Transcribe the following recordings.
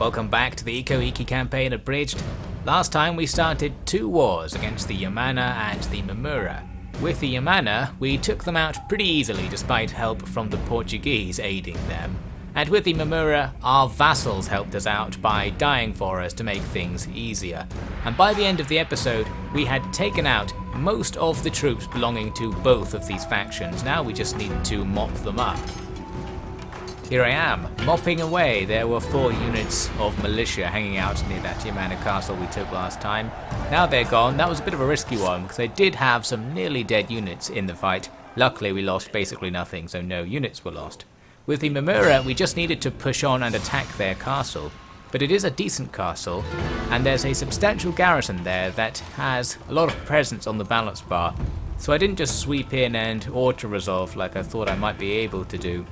Welcome back to the Ikko Ikki campaign Abridged. Last time we started two wars against the Yamana and the Mamura. With the Yamana, we took them out pretty easily despite help from the Portuguese aiding them. And with the Mamura, our vassals helped us out by dying for us to make things easier. And by the end of the episode, we had taken out most of the troops belonging to both of these factions. Now we just need to mop them up. Here I am, mopping away. There were 4 units of militia hanging out near that Yamana castle we took last time. Now they're gone. That was a bit of a risky one because they did have some nearly dead units in the fight. Luckily we lost basically nothing, so no units were lost. With the Mamura, we just needed to push on and attack their castle. But it is a decent castle, and there's a substantial garrison there that has a lot of presence on the balance bar. So I didn't just sweep in and auto-resolve like I thought I might be able to do.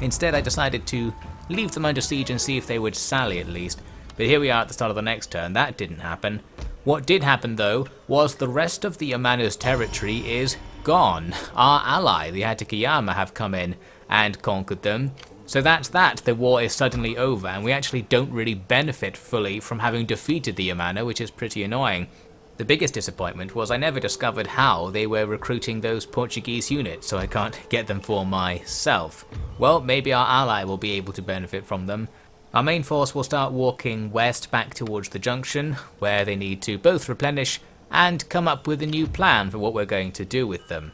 Instead, I decided to leave them under siege and see if they would sally at least. But here we are at the start of the next turn. That didn't happen. What did happen though was the rest of the Yamana's territory is gone. Our ally, the Hatakeyama, have come in and conquered them. So that's that. The war is suddenly over and we actually don't really benefit fully from having defeated the Yamana, which is pretty annoying. The biggest disappointment was I never discovered how they were recruiting those Portuguese units, so I can't get them for myself. Well, maybe our ally will be able to benefit from them. Our main force will start walking west back towards the junction, where they need to both replenish and come up with a new plan for what we're going to do with them.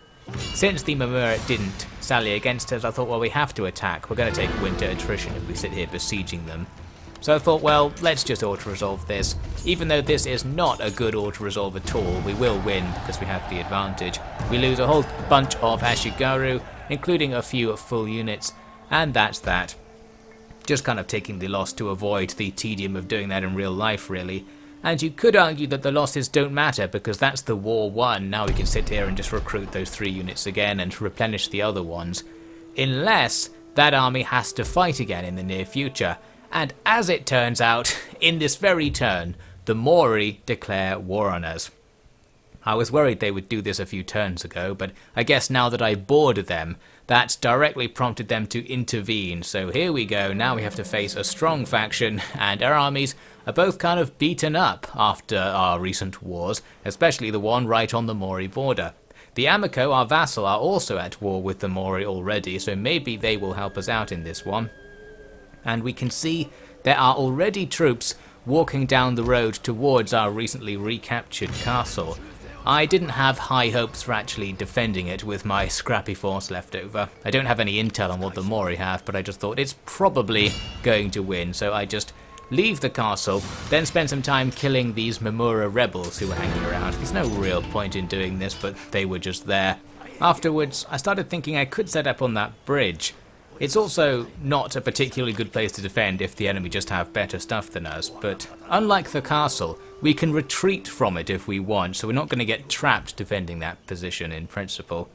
Since the Mamura didn't sally against us, I thought, well, we have to attack. We're going to take winter attrition if we sit here besieging them. So I thought, well, let's just auto-resolve this. Even though this is not a good auto-resolve at all, we will win because we have the advantage. We lose a whole bunch of Ashigaru, including a few full units, and that's that. Just kind of taking the loss to avoid the tedium of doing that in real life, really. And you could argue that the losses don't matter because that's the war won. Now we can sit here and just recruit those 3 units again and replenish the other ones. Unless that army has to fight again in the near future. And as it turns out, in this very turn, the Mori declare war on us. I was worried they would do this a few turns ago, but I guess now that I bored them, that's directly prompted them to intervene. So here we go, now we have to face a strong faction, and our armies are both kind of beaten up after our recent wars, especially the one right on the Mori border. The Amiko, our vassal, are also at war with the Mori already, so maybe they will help us out in this one. And we can see there are already troops walking down the road towards our recently recaptured castle. I didn't have high hopes for actually defending it with my scrappy force left over. I don't have any intel on what the Mori have, but I just thought it's probably going to win, so I just leave the castle, then spend some time killing these Mamura rebels who were hanging around. There's no real point in doing this, but they were just there. Afterwards, I started thinking I could set up on that bridge. It's also not a particularly good place to defend if the enemy just have better stuff than us, but unlike the castle, we can retreat from it if we want, so we're not going to get trapped defending that position in principle.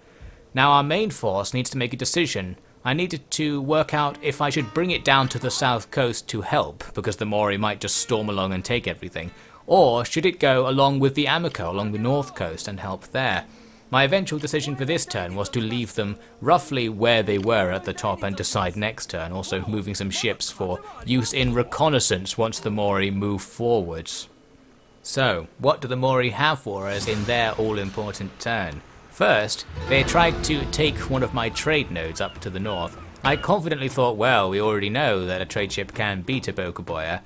Now our main force needs to make a decision. I needed to work out if I should bring it down to the south coast to help, because the Mori might just storm along and take everything, or should it go along with the Amiko along the north coast and help there. My eventual decision for this turn was to leave them roughly where they were at the top and decide next turn, also moving some ships for use in reconnaissance once the Mori move forwards. So, what do the Mori have for us in their all-important turn? First, they tried to take one of my trade nodes up to the north. I confidently thought, well, we already know that a trade ship can beat a Bokaboya,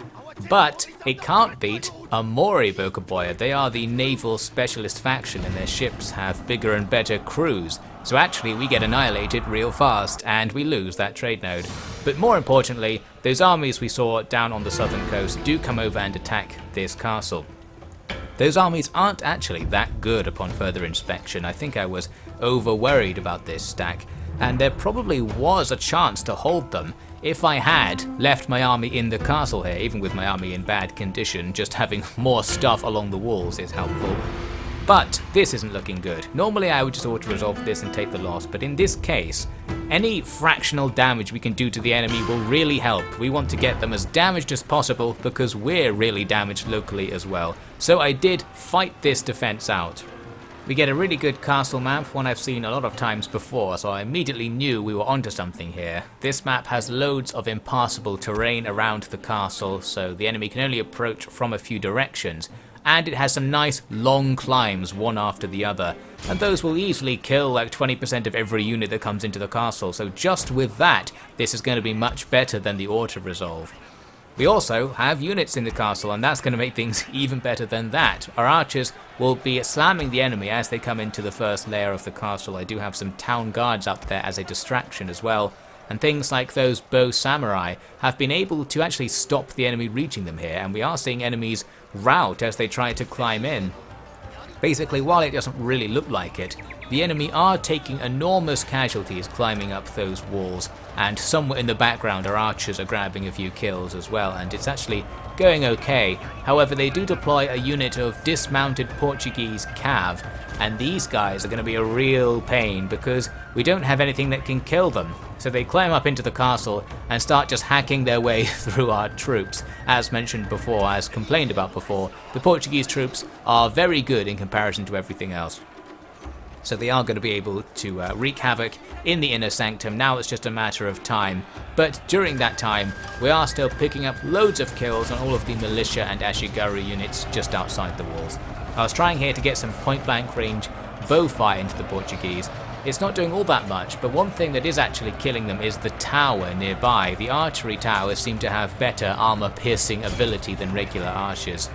but it can't beat a Mori Bokaboya. They are the naval specialist faction and their ships have bigger and better crews. So actually we get annihilated real fast and we lose that trade node. But more importantly, those armies we saw down on the southern coast do come over and attack this castle. Those armies aren't actually that good upon further inspection. I think I was over worried about this stack, and there probably was a chance to hold them if I had left my army in the castle here. Even with my army in bad condition, just having more stuff along the walls is helpful. But this isn't looking good. Normally I would just auto-resolve this and take the loss, but in this case, any fractional damage we can do to the enemy will really help. We want to get them as damaged as possible because we're really damaged locally as well. So I did fight this defense out. We get a really good castle map, one I've seen a lot of times before, so I immediately knew we were onto something here. This map has loads of impassable terrain around the castle, so the enemy can only approach from a few directions, and it has some nice long climbs one after the other, and those will easily kill like 20% of every unit that comes into the castle, so just with that, this is going to be much better than the auto-resolve. We also have units in the castle, and that's going to make things even better than that. Our archers will be slamming the enemy as they come into the first layer of the castle. I do have some town guards up there as a distraction as well, and things like those bow samurai have been able to actually stop the enemy reaching them here, and we are seeing enemies rout as they try to climb in. Basically, while it doesn't really look like it, the enemy are taking enormous casualties climbing up those walls, and somewhere in the background our archers are grabbing a few kills as well, and it's actually going okay. However, they do deploy a unit of dismounted Portuguese cav, and these guys are going to be a real pain because we don't have anything that can kill them. So they climb up into the castle and start just hacking their way through our troops. As mentioned before, as complained about before, the Portuguese troops are very good in comparison to everything else. So they are going to be able to wreak havoc in the inner sanctum. Now it's just a matter of time. But during that time, we are still picking up loads of kills on all of the militia and Ashigaru units just outside the walls. I was trying here to get some point-blank range bow fire into the Portuguese. It's not doing all that much, but one thing that is actually killing them is the tower nearby. The archery towers seem to have better armor-piercing ability than regular archers.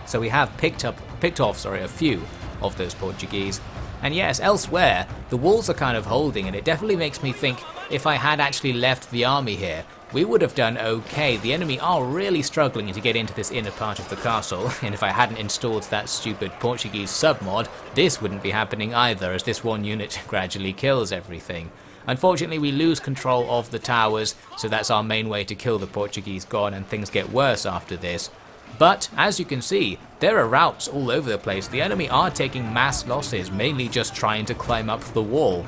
So we have picked off a few of those Portuguese. And yes, elsewhere, the walls are kind of holding, and it definitely makes me think if I had actually left the army here, we would have done okay. The enemy are really struggling to get into this inner part of the castle, and if I hadn't installed that stupid Portuguese submod, this wouldn't be happening either, as this one unit gradually kills everything. Unfortunately, we lose control of the towers, so that's our main way to kill the Portuguese gone, and things get worse after this. But, as you can see, there are routes all over the place. The enemy are taking mass losses, mainly just trying to climb up the wall.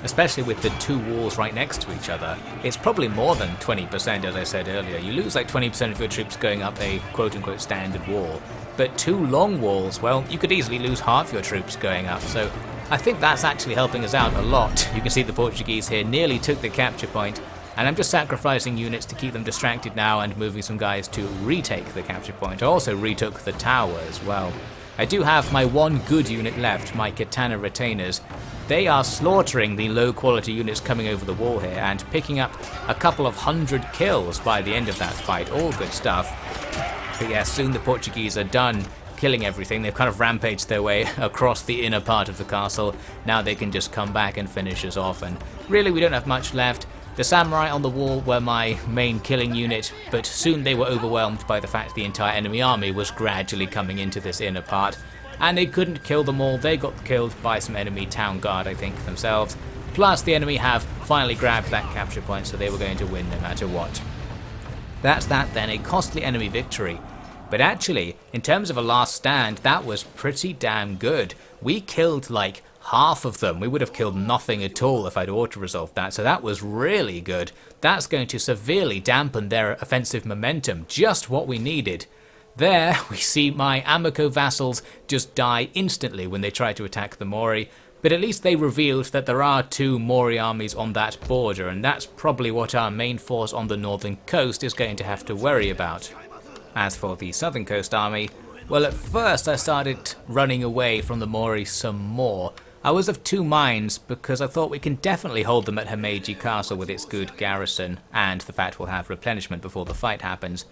Especially with the two walls right next to each other. It's probably more than 20%, as I said earlier. You lose like 20% of your troops going up a quote-unquote standard wall. But two long walls, well, you could easily lose half your troops going up, so I think that's actually helping us out a lot. You can see the Portuguese here nearly took the capture point, and I'm just sacrificing units to keep them distracted now and moving some guys to retake the capture point. I also retook the tower as well. I do have my one good unit left, my Katana Retainers. They are slaughtering the low quality units coming over the wall here and picking up a couple of 100 kills by the end of that fight. All good stuff. But yeah, soon the Portuguese are done killing everything. They've kind of rampaged their way across the inner part of the castle. Now they can just come back and finish us off, and really we don't have much left. The samurai on the wall were my main killing unit, but soon they were overwhelmed by the fact the entire enemy army was gradually coming into this inner part, and they couldn't kill them all. They got killed by some enemy town guard, I think, themselves. Plus the enemy have finally grabbed that capture point, so they were going to win no matter what. That's that then, a costly enemy victory. But actually, in terms of a last stand, that was pretty damn good. We killed like half of them. We would have killed nothing at all if I'd auto-resolved that, so that was really good. That's going to severely dampen their offensive momentum, just what we needed. There, we see my Amico vassals just die instantly when they try to attack the Mori, but at least they revealed that there are two Mori armies on that border, and that's probably what our main force on the northern coast is going to have to worry about. As for the southern coast army, well, at first I started running away from the Mori some more. I was of two minds, because I thought we can definitely hold them at Himeji Castle with its good garrison, and the fact we'll have replenishment before the fight happens.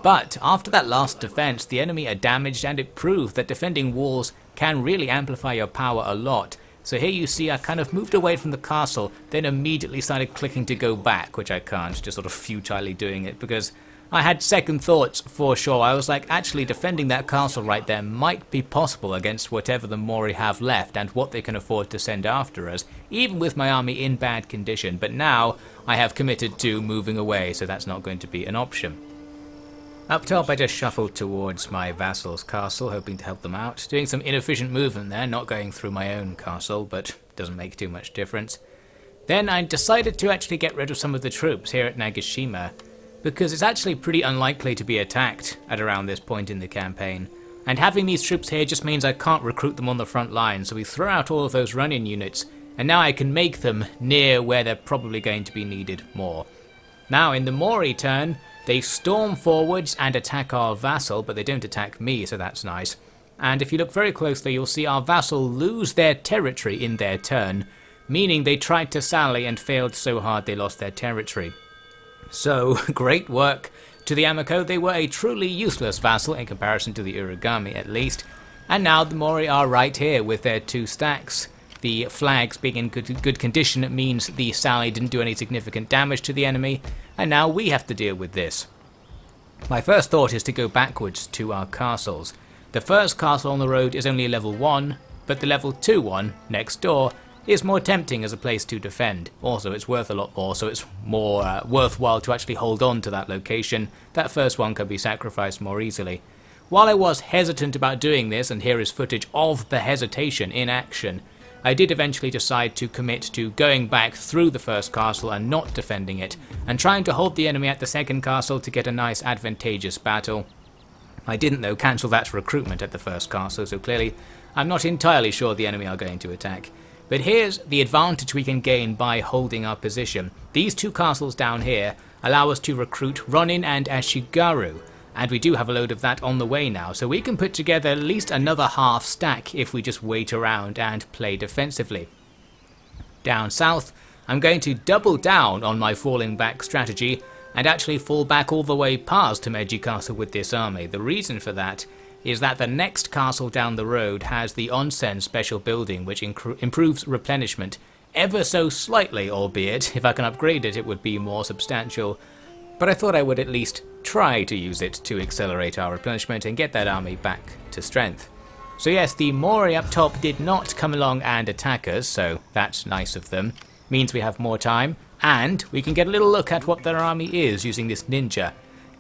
But after that last defense, the enemy are damaged, and it proved that defending walls can really amplify your power a lot. So here you see I kind of moved away from the castle, then immediately started clicking to go back, which I can't, just sort of futilely doing it, because I had second thoughts for sure. I was like, actually defending that castle right there might be possible against whatever the Mori have left and what they can afford to send after us, even with my army in bad condition. But now I have committed to moving away, so that's not going to be an option. Up top I just shuffled towards my vassal's castle, hoping to help them out. Doing some inefficient movement there, not going through my own castle, but doesn't make too much difference. Then I decided to actually get rid of some of the troops here at Nagashima, because it's actually pretty unlikely to be attacked at around this point in the campaign. and having these troops here just means I can't recruit them on the front line, so we throw out all of those run-in units, and now I can make them near where they're probably going to be needed more. Now in the Mori turn, they storm forwards and attack our vassal, but they don't attack me, so that's nice. And if you look very closely, you'll see our vassal lose their territory in their turn, meaning they tried to sally and failed so hard they lost their territory. So, great work to the Yamako. They were a truly useless vassal in comparison to the Uragami at least. And now the Mori are right here with their 2 stacks. The flags being in good condition means the sally didn't do any significant damage to the enemy, and now we have to deal with this. My first thought is to go backwards to our castles. The first castle on the road is only a level 1, but the level 2 one, next door, is more tempting as a place to defend. Also, it's worth a lot more, so it's more worthwhile to actually hold on to that location. That first one can be sacrificed more easily. While I was hesitant about doing this, and here is footage of the hesitation in action, I did eventually decide to commit to going back through the first castle and not defending it, and trying to hold the enemy at the second castle to get a nice advantageous battle. I didn't though cancel that recruitment at the first castle, so clearly I'm not entirely sure the enemy are going to attack. But here's the advantage we can gain by holding our position. These 2 castles down here allow us to recruit Ronin and Ashigaru, and we do have a load of that on the way now, so we can put together at least another half stack if we just wait around and play defensively. Down south, I'm going to double down on my falling back strategy and actually fall back all the way past Himeji Castle with this army. The reason for that is that the next castle down the road has the onsen special building, which improves replenishment ever so slightly, albeit if I can upgrade it, it would be more substantial. But I thought I would at least try to use it to accelerate our replenishment and get that army back to strength. So yes, the Mori up top did not come along and attack us, so that's nice of them. Means we have more time, and we can get a little look at what their army is using this ninja.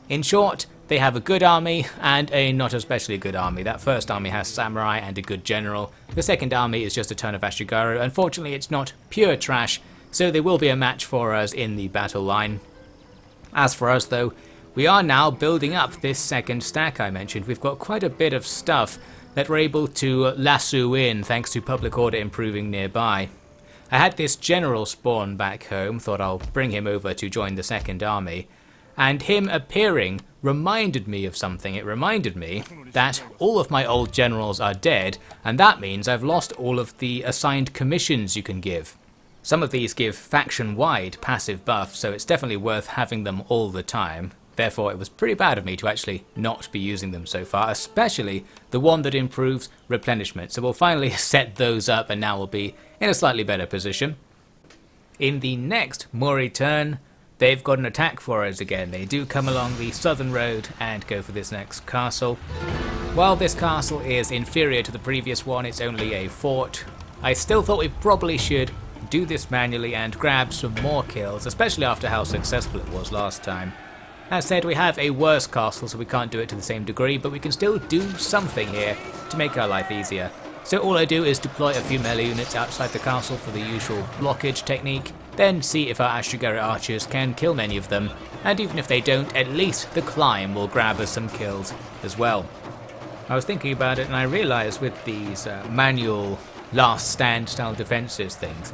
In short, they have a good army and a not especially good army. That first army has samurai and a good general. The second army is just a ton of Ashigaru. Unfortunately, it's not pure trash, so they will be a match for us in the battle line. As for us though, we are now building up this second stack I mentioned. We've got quite a bit of stuff that we're able to lasso in thanks to public order improving nearby. I had this general spawn back home, thought I'll bring him over to join the second army, and him appearing reminded me of something. It reminded me that all of my old generals are dead, and that means I've lost all of the assigned commissions you can give. Some of these give faction-wide passive buffs, so it's definitely worth having them all the time. Therefore, it was pretty bad of me to actually not be using them so far, especially the one that improves replenishment. So we'll finally set those up, and now we'll be in a slightly better position. In the next Mori turn, they've got an attack for us again. They do come along the southern road and go for this next castle. While this castle is inferior to the previous one, it's only a fort. I still thought we probably should do this manually and grab some more kills, especially after how successful it was last time. That said, we have a worse castle, so we can't do it to the same degree, but we can still do something here to make our life easier. So all I do is deploy a few melee units outside the castle for the usual blockage technique, then see if our Ashigaru archers can kill many of them, and even if they don't, at least the climb will grab us some kills as well. I was thinking about it and I realised with these manual last stand style defences things,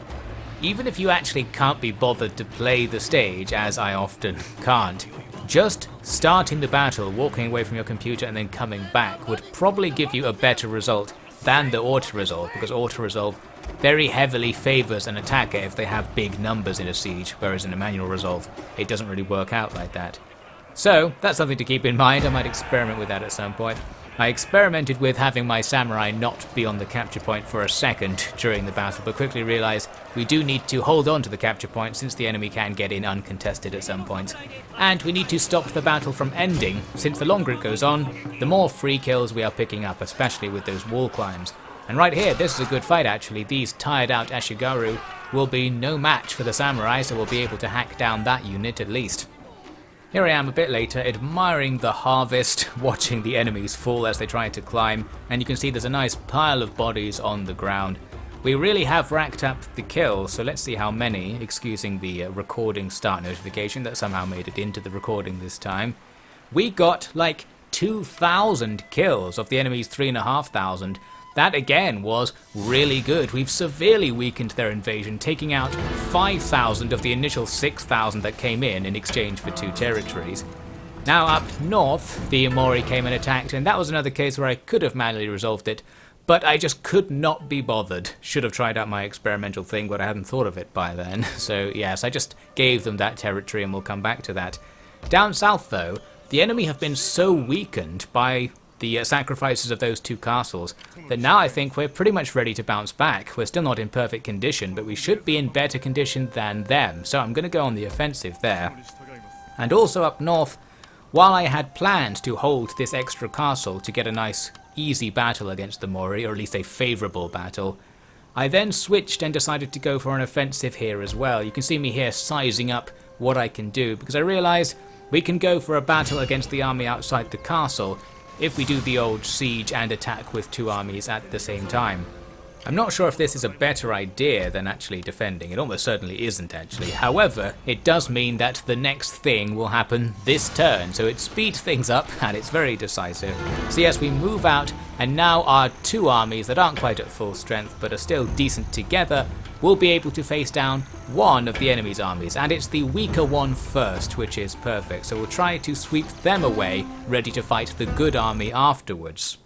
even if you actually can't be bothered to play the stage, as I often can't, just starting the battle, walking away from your computer and then coming back would probably give you a better result than the auto-resolve, because auto-resolve very heavily favours an attacker if they have big numbers in a siege, whereas in a manual resolve it doesn't really work out like that. So that's something to keep in mind. I might experiment with that at some point. I experimented with having my samurai not be on the capture point for a second during the battle, but quickly realised we do need to hold on to the capture point since the enemy can get in uncontested at some point. And we need to stop the battle from ending, since the longer it goes on, the more free kills we are picking up, especially with those wall climbs. And right here, this is a good fight actually. These tired out Ashigaru will be no match for the samurai, so we'll be able to hack down that unit at least. Here I am a bit later, admiring the harvest, watching the enemies fall as they try to climb, and you can see there's a nice pile of bodies on the ground. We really have racked up the kills, so let's see how many, excusing the recording start notification that somehow made it into the recording this time. We got like 2,000 kills of the enemy's 3,500. That again was really good. We've severely weakened their invasion, taking out 5,000 of the initial 6,000 that came in exchange for 2 territories. Now up north, the Mori came and attacked, and that was another case where I could have manually resolved it, but I just could not be bothered. Should have tried out my experimental thing, but I hadn't thought of it by then. So yes, I just gave them that territory, and we'll come back to that. Down south though, the enemy have been so weakened by the sacrifices of those 2 castles that now I think we're pretty much ready to bounce back. We're still not in perfect condition, but we should be in better condition than them, so I'm going to go on the offensive there. And also up north, while I had planned to hold this extra castle to get a nice easy battle against the Mori, or at least a favourable battle, I then switched and decided to go for an offensive here as well. You can see me here sizing up what I can do, because I realised we can go for a battle against the army outside the castle if we do the old siege and attack with 2 armies at the same time. I'm not sure if this is a better idea than actually defending. It almost certainly isn't actually. However, it does mean that the next thing will happen this turn, so it speeds things up and it's very decisive. So yes, we move out, and now our 2 armies that aren't quite at full strength but are still decent together will be able to face down one of the enemy's armies, and it's the weaker one first, which is perfect. So we'll try to sweep them away, ready to fight the good army afterwards.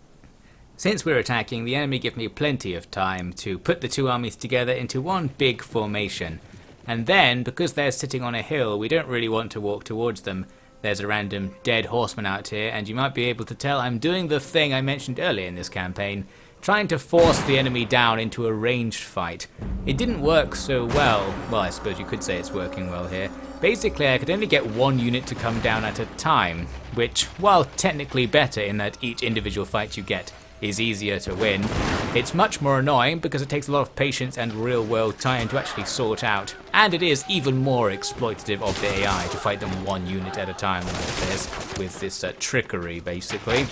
Since we're attacking, the enemy give me plenty of time to put the 2 armies together into one big formation. And then, because they're sitting on a hill, we don't really want to walk towards them. There's a random dead horseman out here, and you might be able to tell I'm doing the thing I mentioned earlier in this campaign, trying to force the enemy down into a ranged fight. It didn't work so well. Well, I suppose you could say it's working well here. Basically, I could only get 1 unit to come down at a time, which, while technically better in that each individual fight you get is easier to win, it's much more annoying because it takes a lot of patience and real-world time to actually sort out, and it is even more exploitative of the AI to fight them 1 unit at a time like this, with this trickery basically.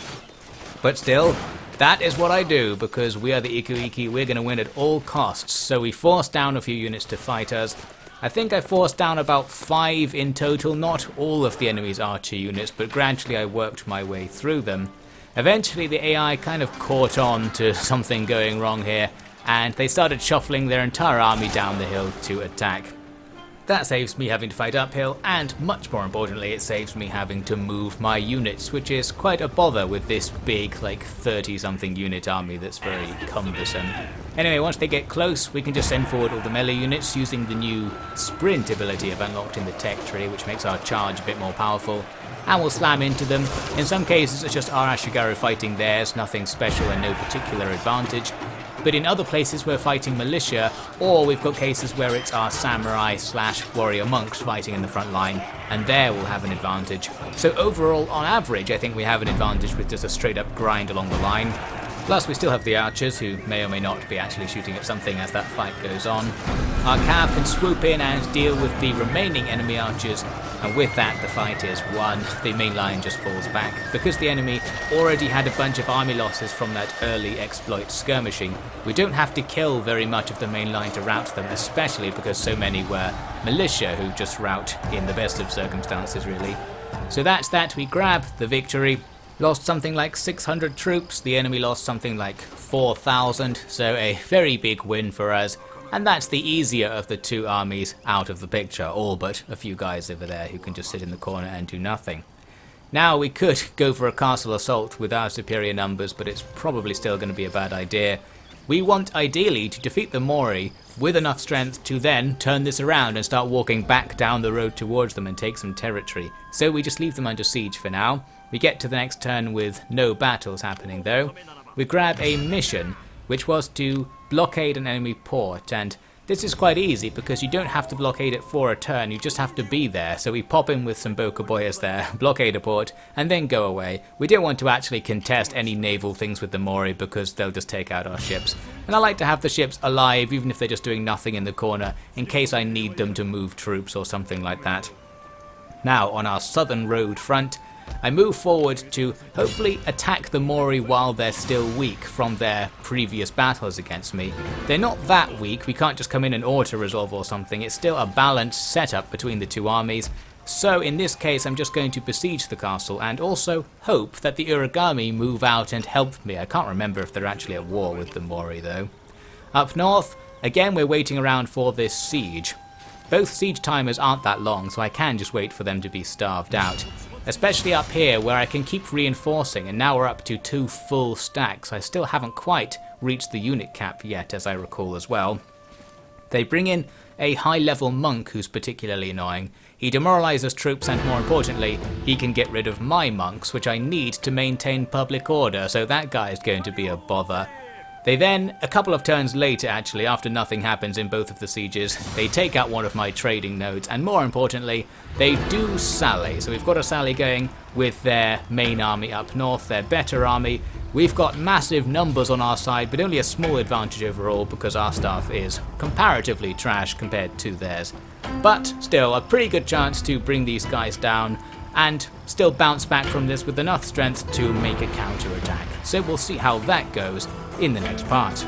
But still, that is what I do, because we are the Ikko Ikki. We're going to win at all costs, so we force down a few units to fight us. I think I forced down about 5 in total, not all of the enemy's archer units, but gradually I worked my way through them. Eventually the AI kind of caught on to something going wrong here, and they started shuffling their entire army down the hill to attack. That saves me having to fight uphill, and much more importantly it saves me having to move my units, which is quite a bother with this big, like 30 something unit army that's very cumbersome. Anyway, once they get close, we can just send forward all the melee units using the new sprint ability I've unlocked in the tech tree, which makes our charge a bit more powerful, and we'll slam into them. In some cases it's just our Ashigaru fighting theirs, nothing special and no particular advantage. But in other places we're fighting militia, or we've got cases where it's our samurai / warrior monks fighting in the front line, and there we'll have an advantage. So overall, on average, I think we have an advantage with just a straight up grind along the line. Plus we still have the archers, who may or may not be actually shooting at something as that fight goes on. Our cav can swoop in and deal with the remaining enemy archers, and with that the fight is won. The main line just falls back. Because the enemy already had a bunch of army losses from that early exploit skirmishing, we don't have to kill very much of the main line to rout them, especially because so many were militia who just rout in the best of circumstances really. So that's that, we grab the victory. Lost something like 600 troops, the enemy lost something like 4,000, so a very big win for us. And that's the easier of the 2 armies out of the picture, all but a few guys over there who can just sit in the corner and do nothing. Now we could go for a castle assault with our superior numbers, but it's probably still going to be a bad idea. We want ideally to defeat the Mori with enough strength to then turn this around and start walking back down the road towards them and take some territory. So we just leave them under siege for now. We get to the next turn with no battles happening though. We grab a mission, which was to blockade an enemy port, and this is quite easy because you don't have to blockade it for a turn, you just have to be there. So we pop in with some bokoboyas there, blockade a port, and then go away. We don't want to actually contest any naval things with the Mori because they'll just take out our ships. And I like to have the ships alive even if they're just doing nothing in the corner, in case I need them to move troops or something like that. Now on our southern road front, I move forward to hopefully attack the Mori while they're still weak from their previous battles against me. They're not that weak, we can't just come in and auto-resolve or something, it's still a balanced setup between the 2 armies, So in this case I'm just going to besiege the castle and also hope that the Uragami move out and help me. I can't remember if they're actually at war with the Mori though. Up north, again we're waiting around for this siege. Both siege timers aren't that long, so I can just wait for them to be starved out. Especially up here where I can keep reinforcing, and now we're up to 2 full stacks. I still haven't quite reached the unit cap yet, as I recall as well. They bring in a high-level monk who's particularly annoying. He demoralizes troops and, more importantly, he can get rid of my monks, which I need to maintain public order, so that guy is going to be a bother. They then, a couple of turns later actually, after nothing happens in both of the sieges, they take out one of my trading nodes, and more importantly, they do sally. So we've got a sally going with their main army up north, their better army. We've got massive numbers on our side, but only a small advantage overall because our stuff is comparatively trash compared to theirs. But still, a pretty good chance to bring these guys down and still bounce back from this with enough strength to make a counter-attack. So we'll see how that goes in the next part.